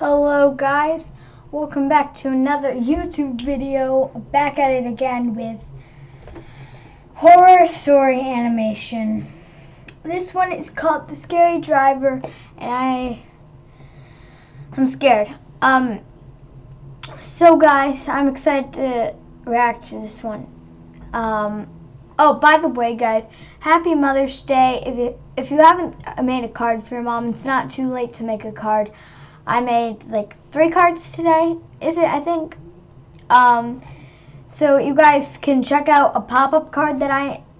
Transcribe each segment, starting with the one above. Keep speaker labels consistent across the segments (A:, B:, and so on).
A: Hello guys, welcome back to another YouTube video. Back at it again with horror story animation. This one is called The Scary Driver, and I'm scared. So guys, I'm excited to react to this one. Oh, by the way guys, happy Mother's Day. If you haven't made a card for your mom, it's not too late to make a card. I made like 3 cards today, I think. So you guys can check out a pop-up card that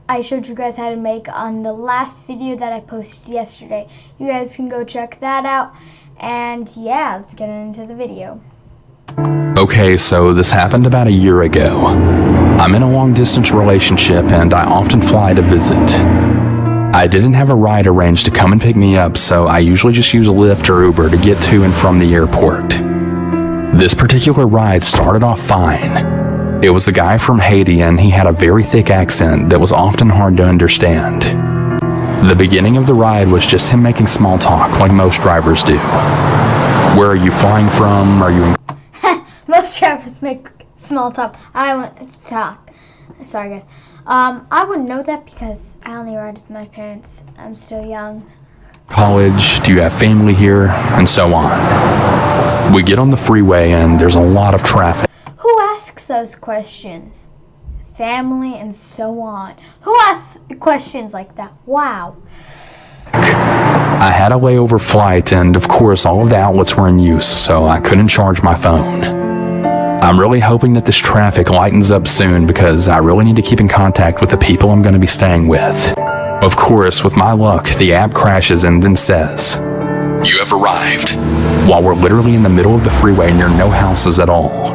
A: I showed you guys how to make on the last video that I posted yesterday. You guys can go check that out. And yeah, let's get into the video.
B: Okay, so this happened about a year ago. I'm in a long-distance relationship and I often fly to visit. I didn't have a ride arranged to come and pick me up, so I usually just use a Lyft or Uber to get to and from the airport. This particular ride started off fine. It was the guy from Haiti, and he had a very thick accent that was often hard to understand. The beginning of the ride was just him making small talk like most drivers do. Where are you flying from? Are you in...
A: Most drivers make small talk. I want to talk. Sorry guys. I wouldn't know that because I only ride with my parents. I'm still young.
B: college? Do you have family here? And so on. We get on the freeway and there's a lot of traffic.
A: Who asks those questions? Family and so on. Who asks questions like that? Wow.
B: I had a layover flight and of course all of the outlets were in use, so I couldn't charge my phone. I'm really hoping that this traffic lightens up soon because I really need to keep in contact with the people I'm going to be staying with. Of course, with my luck, the app crashes and then says, "You have arrived," while we're literally in the middle of the freeway near no houses at all.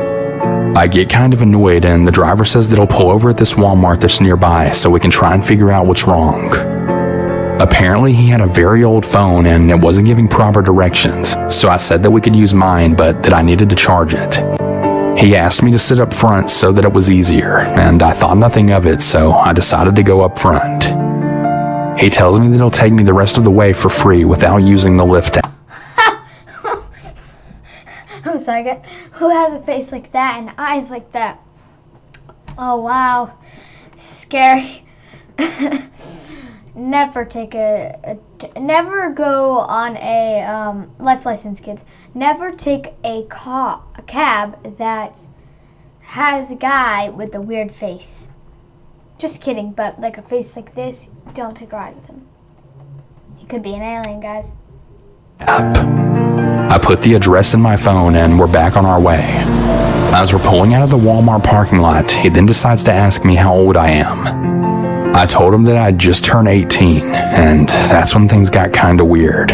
B: I get kind of annoyed and the driver says that he'll pull over at this Walmart that's nearby so we can try and figure out what's wrong. Apparently he had a very old phone and it wasn't giving proper directions, so I said that we could use mine but that I needed to charge it. He asked me to sit up front so that it was easier, and I thought nothing of it, so I decided to go up front. He tells me that he'll take me the rest of the way for free without using the Lyft app.
A: I'm sorry guys. Who has a face like that and eyes like that? Oh wow. Scary. Never take never go on a life license, kids. Never take a cab that has a guy with a weird face. Just kidding, but like a face like this, don't take a ride with him. He could be an alien, guys.
B: I put the address in my phone and we're back on our way. As we're pulling out of the Walmart parking lot, he then decides to ask me how old I am. I told him that I'd just turned 18, and that's when things got kinda weird.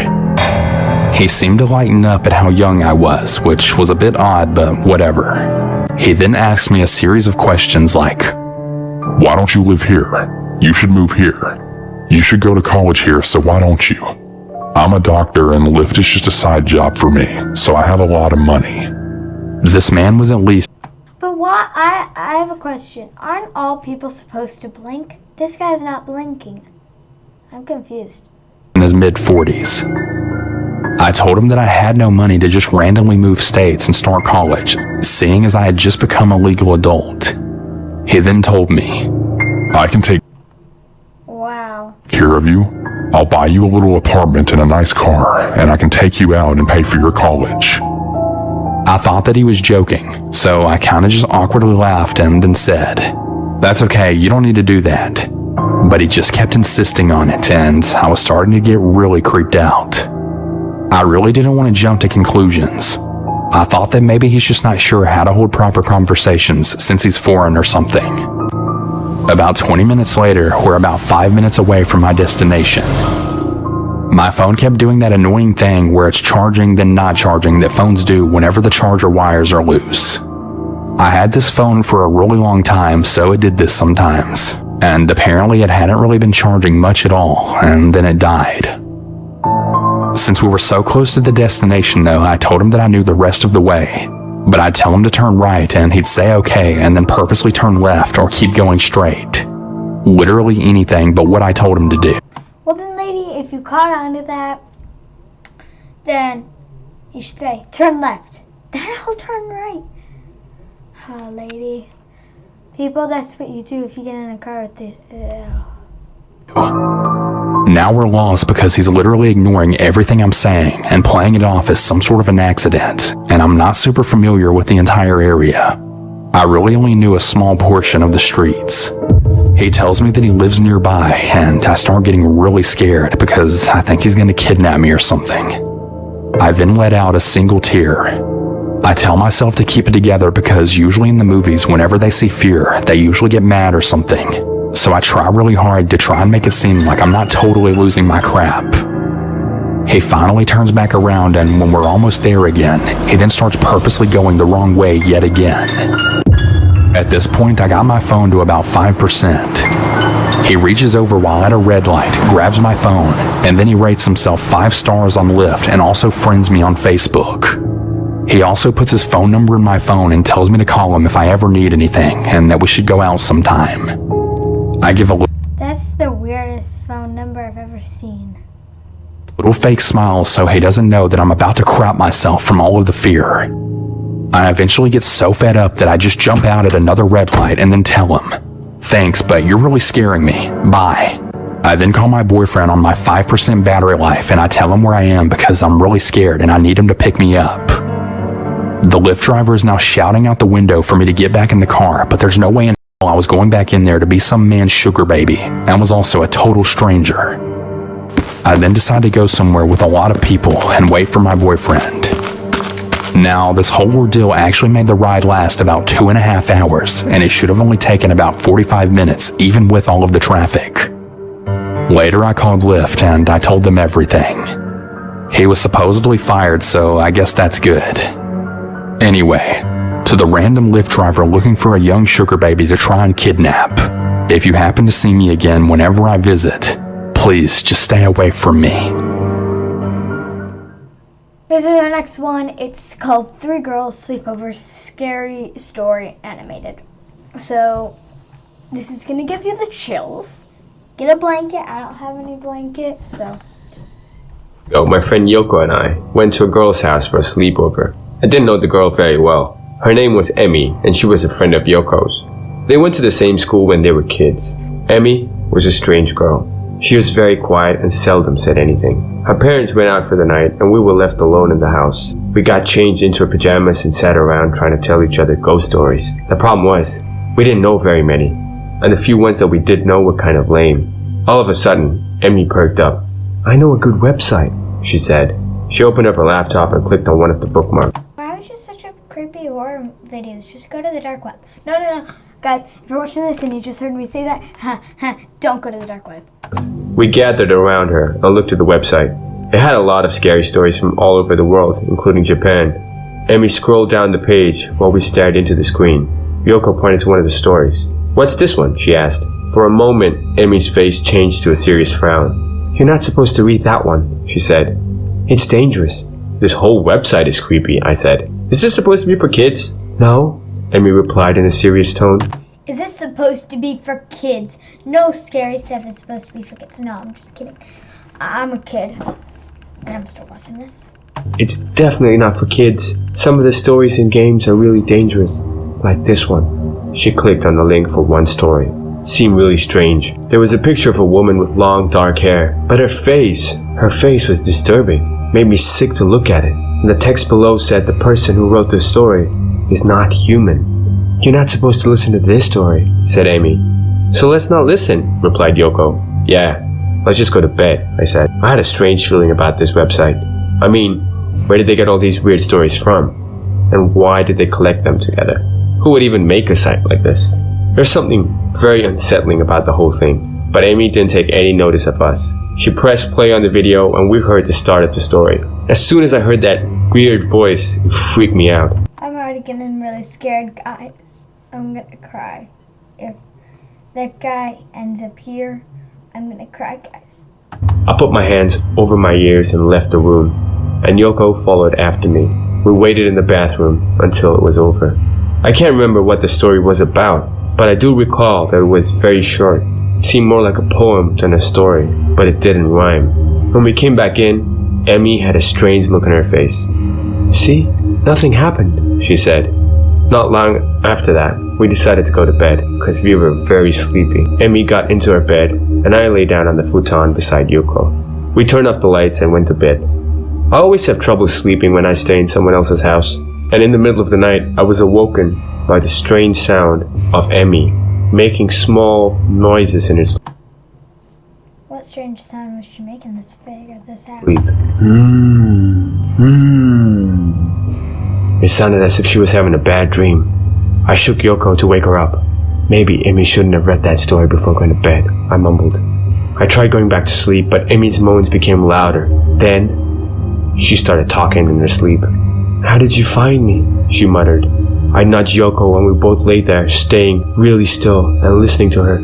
B: He seemed to lighten up at how young I was, which was a bit odd, but whatever. He then asked me a series of questions like,
C: "Why don't you live here? You should move here. You should go to college here, so why don't you? I'm a doctor and Lyft is just a side job for me, so I have a lot of money."
B: This man was at least...
A: But what? I have a question. Aren't all people supposed to blink? This guy's not blinking. I'm confused.
B: in his mid-40s. I told him that I had no money to just randomly move states and start college, seeing as I had just become a legal adult. He then told me,
C: "I can take care of you. I'll buy you a little apartment and a nice car, and I can take you out and pay for your college."
B: I thought that he was joking, so I kinda just awkwardly laughed and then said, "That's okay, you don't need to do that." But he just kept insisting on it, and I was starting to get really creeped out. I really didn't want to jump to conclusions. I thought that maybe he's just not sure how to hold proper conversations since he's foreign or something. About 20 minutes later, we're about 5 minutes away from my destination. My phone kept doing that annoying thing where it's charging then not charging that phones do whenever the charger wires are loose. I had this phone for a really long time, so it did this sometimes. And apparently it hadn't really been charging much at all, and then it died. Since we were so close to the destination though, I told him that I knew the rest of the way. But I'd tell him to turn right and he'd say okay and then purposely turn left or keep going straight. Literally anything but what I told him to do.
A: Well then lady, if you caught on to that, then You should say, turn left. Then I'll turn right. Oh, lady. People, that's what you do if you get in a car with the...
B: Now we're lost because he's literally ignoring everything I'm saying and playing it off as some sort of an accident, and I'm not super familiar with the entire area. I really only knew a small portion of the streets. He tells me that he lives nearby, and I start getting really scared because I think he's going to kidnap me or something. I then let out a single tear. I tell myself to keep it together because usually in the movies, whenever they see fear, they usually get mad or something. So I try really hard to try and make it seem like I'm not totally losing my crap. He finally turns back around, and when we're almost there again, he then starts purposely going the wrong way yet again. At this point, I got my phone to about 5%. He reaches over while at a red light, grabs my phone, and then he rates himself 5 stars on Lyft and also friends me on Facebook. He also puts his phone number in my phone and tells me to call him if I ever need anything and that we should go out sometime. I give a
A: That's the weirdest phone number I've ever seen.
B: little fake smile so he doesn't know that I'm about to crap myself from all of the fear. I eventually get so fed up that I just jump out at another red light and then tell him, "Thanks, but you're really scaring me. Bye." I then call my boyfriend on my 5% battery life and I tell him where I am because I'm really scared and I need him to pick me up. The Lyft driver is now shouting out the window for me to get back in the car, but there's no way in hell I was going back in there to be some man's sugar baby and was also a total stranger. I then decide to go somewhere with a lot of people and wait for my boyfriend. Now, this whole ordeal actually made the ride last about 2.5 hours, and it should have only taken about 45 minutes, even with all of the traffic. Later, I called Lyft and I told them everything. He was supposedly fired, so I guess that's good. Anyway, to the random Lyft driver looking for a young sugar baby to try and kidnap, if you happen to see me again whenever I visit, please just stay away from me.
A: This is our next one. It's called 3 Girls Sleepover Scary Story Animated. So, this is going to give you the chills. Get a blanket. I don't have any blanket, so...
D: My friend Yoko and I went to a girl's house for a sleepover. I didn't know the girl very well. Her name was Emmy, and she was a friend of Yoko's. They went to the same school when they were kids. Emmy was a strange girl. She was very quiet and seldom said anything. Her parents went out for the night and we were left alone in the house. We got changed into our pajamas and sat around trying to tell each other ghost stories. The problem was, we didn't know very many, and the few ones that we did know were kind of lame. All of a sudden, Emmy perked up. "I know a good website," she said. She opened up her laptop and clicked on one of the bookmarks.
A: Why was just such a creepy horror videos? Just go to the dark web. No. Guys, if you're watching this and you just heard me say that, don't go to the dark web.
D: We gathered around her and looked at the website. It had a lot of scary stories from all over the world, including Japan. Emmy scrolled down the page while we stared into the screen. Yoko pointed to one of the stories. "What's this one?" she asked. For a moment, Emmy's face changed to a serious frown. "You're not supposed to read that one," she said. "It's dangerous." "This whole website is creepy," I said. "Is this supposed to be for kids?" "No," Emmy replied in a serious tone.
A: Is this supposed to be for kids? No scary stuff is supposed to be for kids. No, I'm just kidding. I'm a kid, and I'm still watching this.
D: "It's definitely not for kids. Some of the stories and games are really dangerous. Like this one." She clicked on the link for one story. It seemed really strange. There was a picture of a woman with long dark hair, but her face was disturbing. Made me sick to look at it. And the text below said the person who wrote the story is not human. "You're not supposed to listen to this story," said Amy. "So let's not listen," replied Yoko. "Yeah, let's just go to bed," I said. I had a strange feeling about this website. I mean, where did they get all these weird stories from? And why did they collect them together? Who would even make a site like this? There's something very unsettling about the whole thing. But Amy didn't take any notice of us. She pressed play on the video and we heard the start of the story. As soon as I heard that weird voice, it freaked me out.
A: I'm already getting really scared, guys. I'm gonna cry. If that guy ends up here, I'm gonna cry, guys.
D: I put my hands over my ears and left the room, and Yoko followed after me. We waited in the bathroom until it was over. I can't remember what the story was about, but I do recall that it was very short. It seemed more like a poem than a story, but it didn't rhyme. When we came back in, Emmy had a strange look on her face. See? Nothing happened, she said. Not long after that, we decided to go to bed because we were very sleepy. Emmy got into her bed and I lay down on the futon beside Yoko. We turned off the lights and went to bed. I always have trouble sleeping when I stay in someone else's house, and in the middle of the night I was awoken by the strange sound of Emmy making small noises in her sleep.
A: What strange sound was she making this figure this out?
D: It sounded as if she was having a bad dream. I shook Yoko to wake her up. Maybe Emmy shouldn't have read that story before going to bed, I mumbled. I tried going back to sleep, but Emmy's moans became louder. Then, she started talking in her sleep. How did you find me? She muttered. I nudged Yoko and we both lay there, staying really still and listening to her.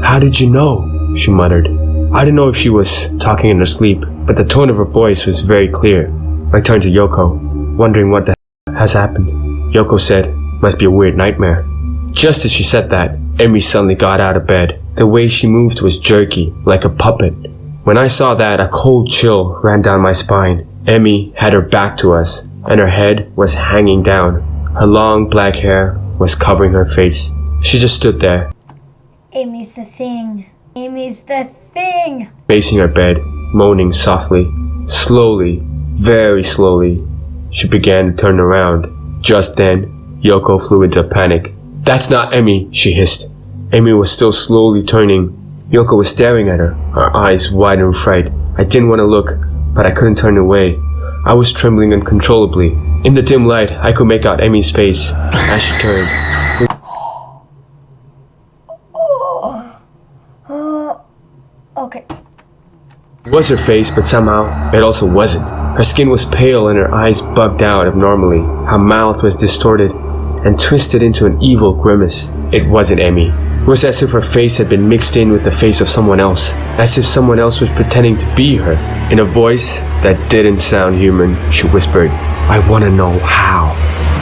D: How did you know? She muttered. I didn't know if she was talking in her sleep, but the tone of her voice was very clear. I turned to Yoko, wondering what the has happened. Yoko said, must be a weird nightmare. Just as she said that, Emmy suddenly got out of bed. The way she moved was jerky, like a puppet. When I saw that, a cold chill ran down my spine. Emmy had her back to us, and her head was hanging down. Her long black hair was covering her face. She just stood there.
A: Amy's the thing. Amy's the thing.
D: Facing her bed, moaning softly. Slowly, very slowly, she began to turn around. Just then, Yoko flew into a panic. That's not Emmy, she hissed. Emmy was still slowly turning. Yoko was staring at her, her eyes wide in fright. I didn't want to look, but I couldn't turn away. I was trembling uncontrollably. In the dim light, I could make out Emmy's face as she turned.
A: Okay.
D: It was her face, but somehow it also wasn't. Her skin was pale and her eyes bugged out abnormally. Her mouth was distorted and twisted into an evil grimace. It wasn't Emmy. It was as if her face had been mixed in with the face of someone else, as if someone else was pretending to be her. In a voice that didn't sound human, she whispered, I want to know how.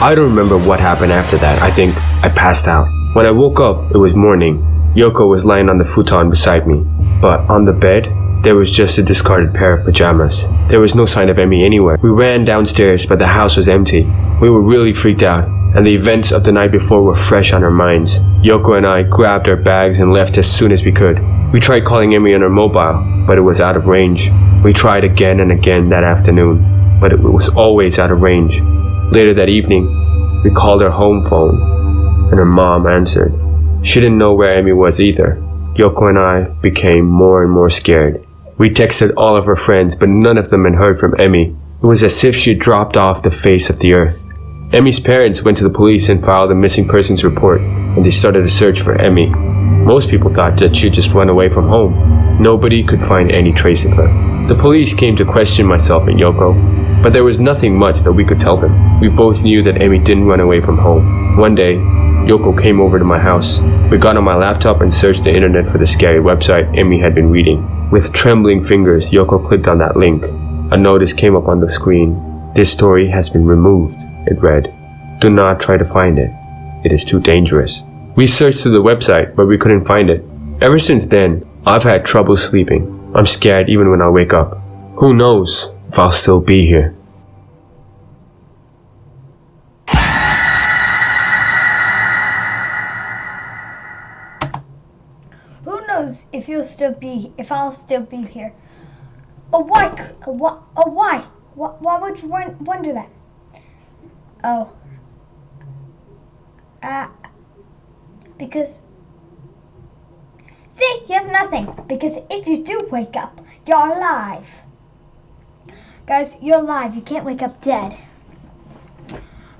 D: I don't remember what happened after that. I think I passed out. When I woke up, it was morning. Yoko was lying on the futon beside me, but on the bed, there was just a discarded pair of pajamas. There was no sign of Emmy anywhere. We ran downstairs, but the house was empty. We were really freaked out, and the events of the night before were fresh on our minds. Yoko and I grabbed our bags and left as soon as we could. We tried calling Emmy on her mobile, but it was out of range. We tried again and again that afternoon, but it was always out of range. Later that evening, we called her home phone, and her mom answered. She didn't know where Emmy was either. Yoko and I became more and more scared. We texted all of her friends, but none of them had heard from Emmy. It was as if she had dropped off the face of the earth. Emmy's parents went to the police and filed a missing persons report, and they started a search for Emmy. Most people thought that she just run away from home. Nobody could find any trace of her. The police came to question myself and Yoko, but there was nothing much that we could tell them. We both knew that Emmy didn't run away from home. One day, Yoko came over to my house. We got on my laptop and searched the internet for the scary website Emmy had been reading. With trembling fingers, Yoko clicked on that link. A notice came up on the screen. This story has been removed, it read. Do not try to find it. It is too dangerous. We searched through the website, but we couldn't find it. Ever since then, I've had trouble sleeping. I'm scared even when I wake up. Who knows if I'll still be here.
A: Who knows if I'll still be here. Oh, why? Why? Why would you wonder that? Oh. Because... See, you have nothing. Because if you do wake up, you're alive. Guys, you're alive. You can't wake up dead.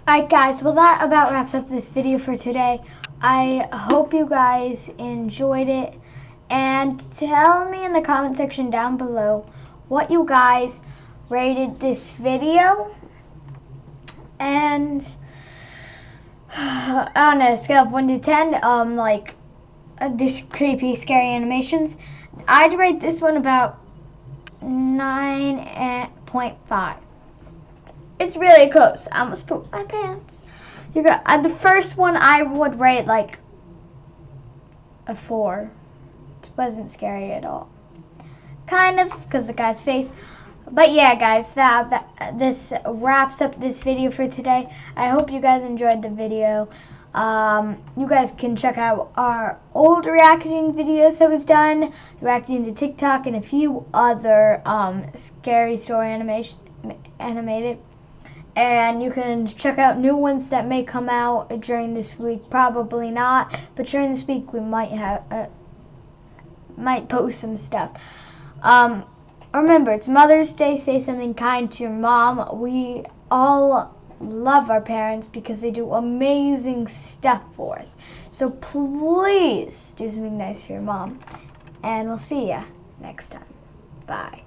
A: Alright guys, well that about wraps up this video for today. I hope you guys enjoyed it. And tell me in the comment section down below what you guys rated this video. And on a scale of 1 to 10, this creepy, scary animations, I'd rate this one about 9.5. It's really close. I almost pooped my pants. The first one I would rate like a 4. It wasn't scary at all. Kind of, because the guy's face. But yeah, guys, this wraps up this video for today. I hope you guys enjoyed the video. You guys can check out our old reacting videos that we've done, reacting to TikTok, and a few other scary story animated. And you can check out new ones that may come out during this week. Probably not, but during this week we might post some stuff. Remember, it's Mother's Day. Say something kind to your mom. We all love our parents because they do amazing stuff for us. So please do something nice for your mom. And we'll see ya next time. Bye.